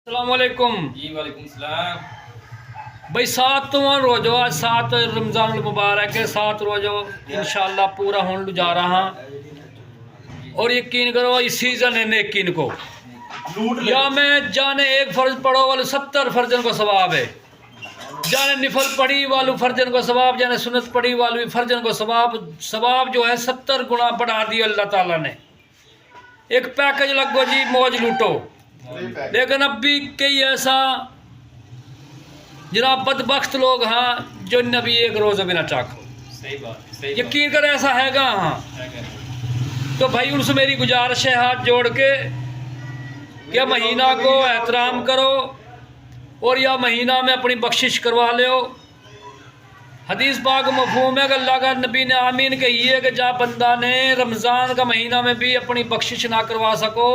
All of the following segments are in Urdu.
السلام علیکم جی وعلیکم السلام بھائی 7واں روزہ آج 7 رمضان المبارک ہے 7 روزہ انشاءاللہ پورا ہونے جا رہا اور یقین کرو اس سیزن ہے نیکین کو یا میں جانے ایک فرض پڑھو والے 70 فرضن کو ثواب ہے، جانے نفل پڑھی والو فرضن کو ثواب، جانے سنت پڑھی والو فرضن کو ثواب جو ہے 70 گنا بڑھا دیا اللہ تعالیٰ نے۔ ایک پیکج لگو جی موج لوٹو، لیکن اب بھی کئی ایسا جناب بدبخت لوگ ہاں جو نبی ایک روزہ بھی نہ چاکو، صحیح بات ہے، یقین کر ایسا ہے گا ہاں۔ تو بھائی ان سے میری گزارش ہے ہاتھ جوڑ کے کہ مہینہ کو احترام کرو اور یا مہینہ میں اپنی بخشش کروا لو۔ حدیث پاک مفہوم ہے کہ اللہ کا نبی نے آمین کہی ہے کہ جا بندہ نے رمضان کا مہینہ میں بھی اپنی بخشش نہ کروا سکو،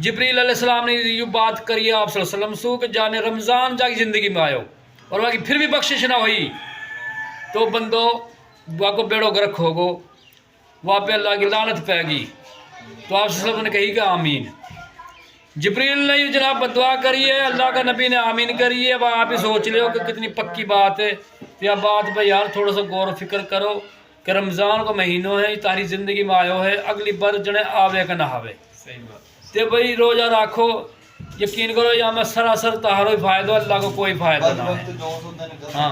جبریل علیہ السلام نے یہ بات کری آپ صلی اللہ علیہ وسلم سو کہ جانے رمضان جا کی زندگی میں آئو اور باقی پھر بھی بخشش نہ ہوئی تو بندو وہاں کو بیڑو گرک ہوگو، وہاں پہ اللہ کی لعنت پہ گی۔ تو آپ صلی اللہ علیہ وسلم نے کہی کہ آمین۔ جبریل نے یہ جناب بدعا کری ہے، اللہ کا نبی نے آمین کری ہے۔ اب آپ ہی سوچ لے ہو کہ کتنی پکی بات ہے یا بات پہ یار تھوڑا سا غور و فکر کرو کہ رمضان کو مہینوں ہے تاری زندگی میں آئے ہے، اگلی بار جنے آوے کہ نہ آوے۔ صحیح بات تے بھائی روزہ رکھو، یقین کرو یا میں سراسر تہارو فائدہ، اللہ کو کوئی فائدہ نہ ہے۔ ہاں